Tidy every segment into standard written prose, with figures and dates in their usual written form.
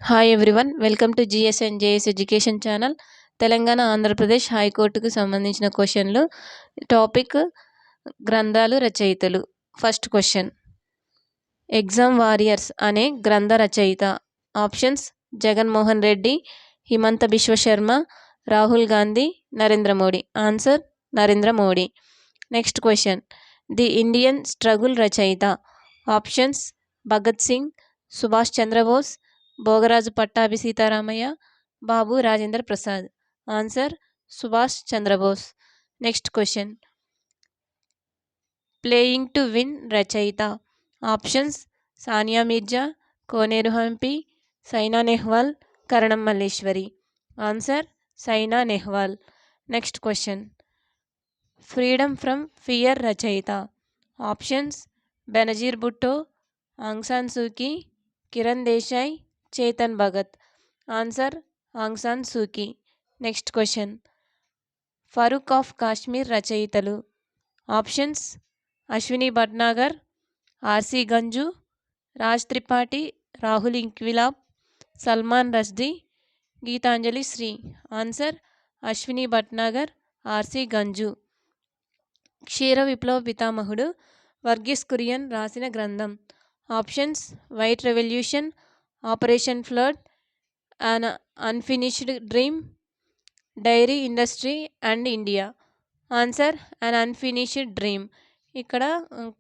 Hi everyone, welcome to GS and JS education channel. Telangana Andhra Pradesh హైకోర్టుకు సంబంధించిన క్వశ్చన్లు. టాపిక్ గ్రంథాలు రచయితలు. ఫస్ట్ క్వశ్చన్, ఎగ్జామ్ వారియర్స్ అనే గ్రంథ రచయిత. Options: Jaganmohan Reddy, Himanta Biswa Sarma, Rahul Gandhi, Narendra Modi. Answer: Narendra Modi. Next question, the Indian struggle రచయిత. Options: Bhagat Singh, Subhash Chandra Bose, Bhogaraju Pattabhi Sitaramayya, Babu Rajendra Prasad. Answer: Subhash Chandra Bose. Next question, playing to win రచయిత. Options: Sania Mirza, Koneru Humpy, Saina Nehwal, Karnam Malleswari. Answer: Saina Nehwal. Next question, freedom from fear రచయిత. Options: Benazir Bhutto, Aung San Suu Kyi, Kiran Desai, Chetan Bhagat. Answer: Aung San Suu Kyi. Next question, Farooq of Kashmir రచయితలు. Options: Ashwini Bhatnagar, R C Ganju, Raj Tripathi, Rahul Inquilab, Salman Rushdie, Geetanjali Shree. Answer: Ashwini Bhatnagar, R C Ganju. క్షీర విప్లవ పితామహుడు వర్గీస్ కురియన్ రాసిన గ్రంథం. Options: white revolution, operation flood, an unfinished dream, dairy industry and India. Answer: an unfinished dream. ఇక్కడ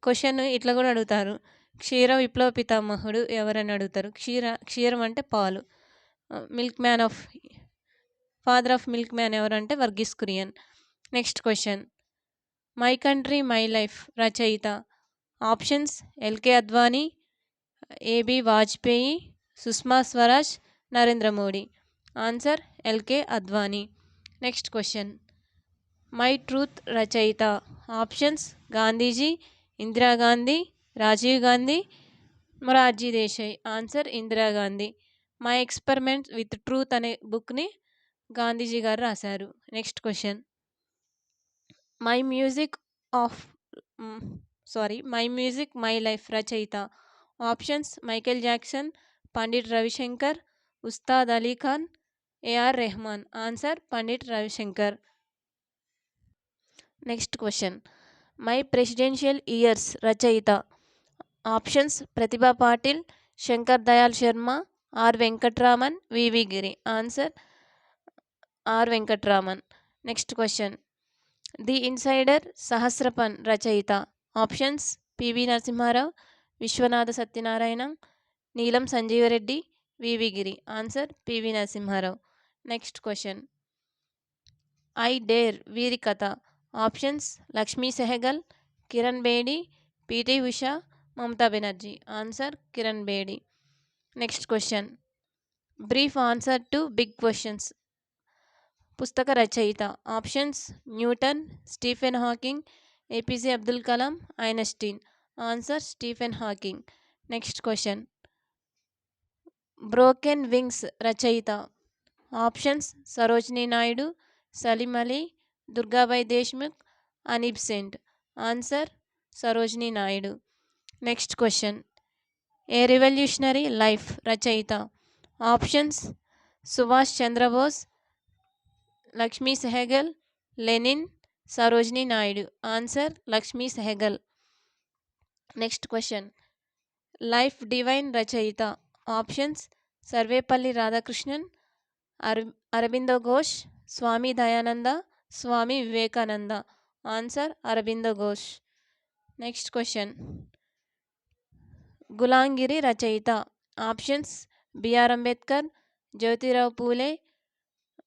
question ఇట్లా కూడా అడుగుతారు, క్షీర విప్లవ పితామహుడు ఎవరని అడుగుతారు. క్షీరం అంటే పాలు. Milk man of father of milk man ఎవరంటే Verghese Kurien. Next question, my country my life రచయిత. Options: L K Advani, A B Vajpayee, Sushma Swaraj, Narendra Modi. Answer: L K Advani. Next question, my truth రచయిత. Options: Gandhiji, Indira Gandhi, Rajiv Gandhi, Morarji Desai. Answer: Indira Gandhi. My experiments with truth అనే బుక్ని గాంధీజీ గారు రాశారు. Next question, my music my life రచయిత. Options: Michael Jackson, Pandit Ravi Shankar, Ustad Ali Khan, A R Rahman. Answer: Pandit Ravi Shankar. Next question, my presidential years రచయిత. Options: Pratibha Patil, Shankar Dayal Sharma, R Venkataraman, V V Giri. Answer: R Venkataraman. Next question, the insider Sahasraphan రచయిత. Options: P V Narasimha Rao, Viswanatha Satyanarayana, Neelam Sanjiva Reddy, V V Giri. Answer: P V Narasimha Rao. Next question, I dare వీరి కథ. Options: Lakshmi Sahgal, Kiran Bedi, P T Usha, Mamata Banerjee. Answer: Kiran Bedi. Next question, brief answer to big questions పుస్తక రచయిత. Options: Newton, Stephen Hawking, A P J Abdul Kalam, Einstein. Answer: Stephen Hawking. Next question, broken wings రచయిత. Options: Sarojini Naidu, Salim Ali, Durgabai Deshmukh, Annie Besant. Answer: Sarojini Naidu. Next question, a revolutionary life రచయిత. Options: Subhash Chandra Bose, Lakshmi Sahgal, Lenin, Sarojini Naidu. Answer: Lakshmi Sahgal. Next question, life divine రచయిత. Options: Sarvepalli Radhakrishnan, Aurobindo Ghosh, Swami Dayananda, Swami Vivekananda. Answer: Aurobindo Ghosh. Next question, Gulamgiri రచయిత. Options: B R Ambedkar, Jyotirao Phule,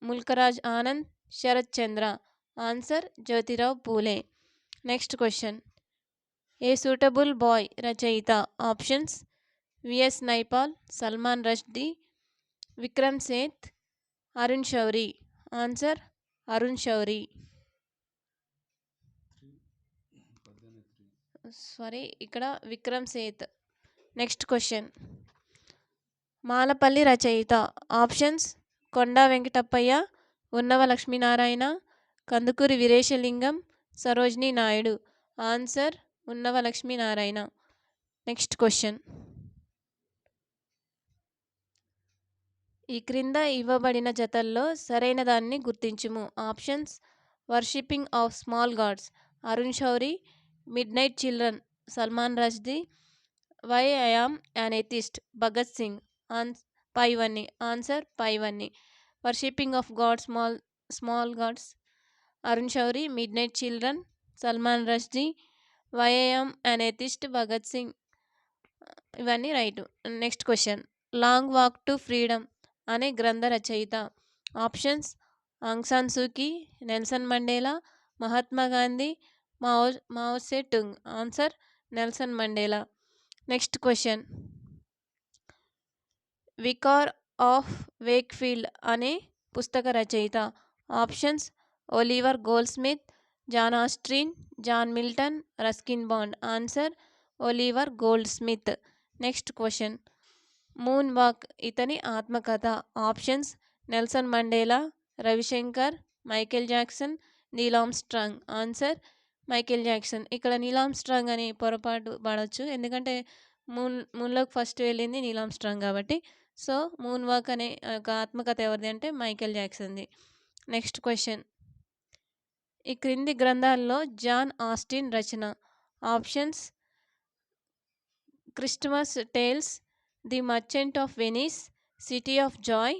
Mulk Raj Anand, Sarat Chandra. Answer: Jyotirao Phule. Next question, a suitable boy రచయిత. Options: V S Naipaul, Salman Rushdie, Vikram Seth, Arun Shourie. Answer: Arun Shourie. ఇక్కడ Vikram Seth. Next question, Malapalli రచయిత. Options: Konda Venkatappayya, Unnava Lakshminarayana, Kandukuri Veeresalingam, Sarojini Naidu. Answer: Unnava Lakshminarayana. Next question, ఈ క్రింద ఇవ్వబడిన జతల్లో సరైన దాన్ని గుర్తించుము. Options: worshipping of small gods Arun Shourie, midnight children Salman Rushdie, why I am an atheist Bhagat Singh. పైవన్నీ ఆన్సర్ పైవన్నీ. Worshipping of god small gods Arun Shourie, midnight children Salman Rushdie, why I am an atheist Bhagat Singh. ఇవన్నీ right. Next question. Long walk to freedom అనే గ్రంథ రచయిత. Options: Aung San Suu Kyi, Nelson Mandela, Mahatma Gandhi, Mao Tse Tung. Answer Nelson Mandela. Next question. Vicar of Wakefield అనే పుస్తక రచయిత. Options: Oliver Goldsmith, Jane Austen, John Milton, Ruskin Bond. Answer Oliver గోల్డ్స్మిత్. Next question. Moon walk ఇతని ఆత్మకథ. Options: Nelson Mandela, Ravishankar, Michael Jackson, Neel Armstrong. Answer Michael Jackson. ఇక్కడ Neel Armstrong అని పొరపాటు పడవచ్చు, ఎందుకంటే మూన్లోకి ఫస్ట్ వెళ్ళింది నీల్ ఆర్మ్స్ట్రాంగ్ కాబట్టి. సో మూన్ వాక్ అనే ఒక ఆత్మకథ ఎవరిది అంటే మైకేల్ జాక్సన్ది. Next question. ఈ క్రింది గ్రంథాల్లో జాన్ ఆస్టిన్ రచన. Options: Christmas tales, the merchant of Venice, city of joy,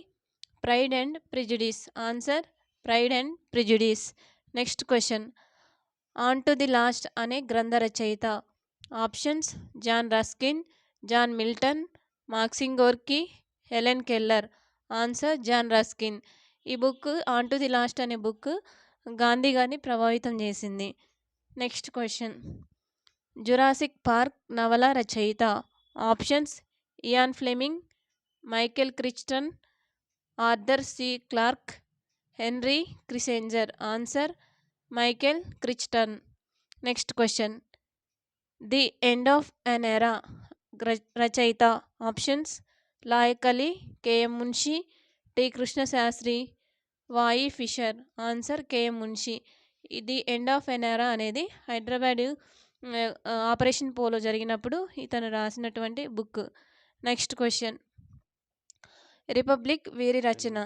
pride and prejudice. Answer pride and prejudice. Next question. Unto the last అనే గ్రంథ రచయిత. Options: John Ruskin, John Milton, Maxim Gorky, Helen Keller. Answer John Ruskin. ఈ book unto the last అనే book Gandhi గారిని ప్రభావితం చేసింది. Next question. Jurassic Park నవల రచయిత. Options: Ian Fleming, Michael Crichton, Arthur C Clark, Henry Kissinger. Answer Michael Crichton. Next question. The end of an era రచయిత. Options: Laiq Ali, K M Munshi, T Krishna Sastri, Y Fisher. Answer K M Munshi. The end of an era అనేది Hyderabad operation polo జరిగినప్పుడు ఇతను రాసినటువంటి book. Next question. Republic వీరి రచన.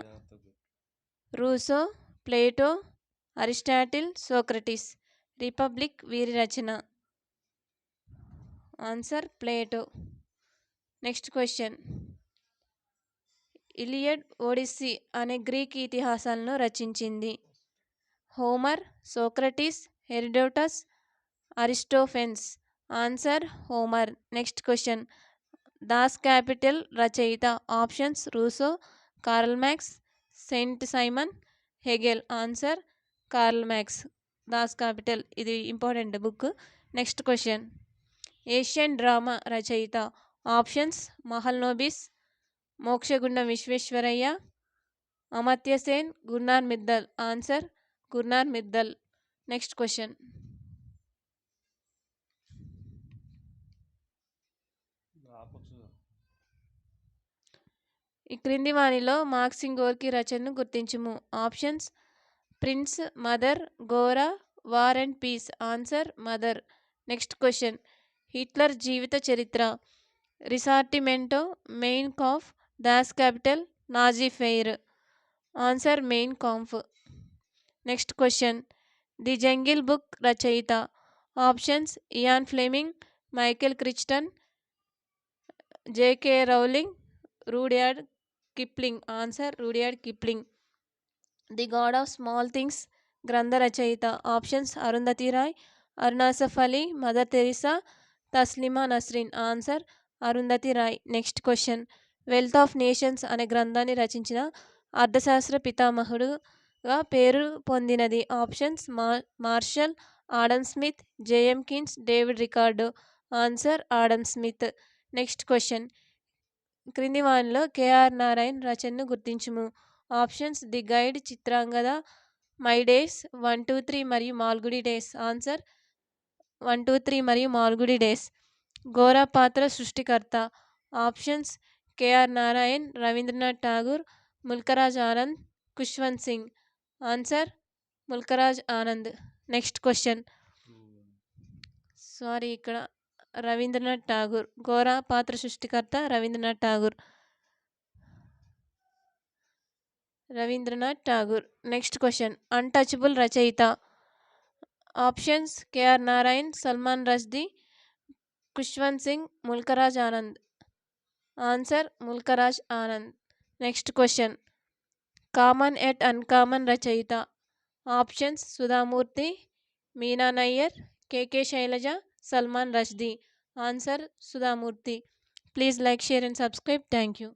Rousseau, Plato, Aristotle, Socrates. Republic వీరి రచన. Answer Plato. Next question. Iliad, Odyssey అనే గ్రీక్ ఇతిహాసాలను రచించింది. Homer, Socrates, Herodotus, Aristophanes. Answer Homer. Next question. Das Kapital రచయిత. Options: Rousseau, Karl Marx, Saint Simon, Hegel. Answer Karl Marx. Das Kapital ఇది important book. Next question. Asian drama రచయిత. Options: Mahalanobis, Mokshagundam Visvesvaraya, Amartya Sen, Gunnar Myrdal. Answer Gunnar Myrdal. Next question. ఈ క్రింది వానిలో Maxim Gorky రచనను గుర్తించుము. Options: prince, mother, Gora, war and peace. Answer mother. Next question. Hitler జీవిత చరిత్ర. Risorgimento, Mein Kampf, Das Kapital, Nazi Fuhrer. Answer Mein Kampf. Next question. The jungle book రచయిత. Options: Ian Fleming, Michael Crichton, J K Rowling, Rudyard Kipling. Answer Rudyard Kipling. The god of small things గ్రంథ రచయిత. Options: Arundhati Roy, Aruna Asaf Ali, Mother Teresa, Taslima Nasrin. Answer Arundhati Roy. Next question. Wealth of nations అనే గ్రంథాన్ని రచించిన అర్థశాస్త్ర పితామహుడుగా పేరు పొందినది. Options: Marshall, Adam Smith, J M Keynes, David Ricardo. Answer Adam Smith. Next question. క్రింది వానిలో కేఆర్ నారాయణ్ రచనను గుర్తించుము. Options: the guide, Chitrangada, my days, 1, 2, 3 మరియు మాల్గుడి డేస్. ఆన్సర్ 1, 2, 3 మరియు మాల్గుడి డేస్. గోరా పాత్ర సృష్టికర్త. Options: KR Narayan, Rabindranath Tagore, Mulk Raj Anand, Khushwant Singh. Answer Mulk Raj Anand. Next question. ఇక్కడ రవీంద్రనాథ్ ఠాగూర్. గోరా పాత్ర సృష్టికర్త Rabindranath Tagore. Rabindranath Tagore. Next question, untouchable రచయిత. Options KR Narayan, Salman Rushdie, Khushwant Singh, Mulk Raj Anand. Answer Mulk Raj Anand. Next question, common at uncommon రచయిత. Options Sudha Murty, Meena Nayyar, KK Shailaja, Salman Rushdie. Answer Sudha Murty. Please like, share and subscribe. Thank you.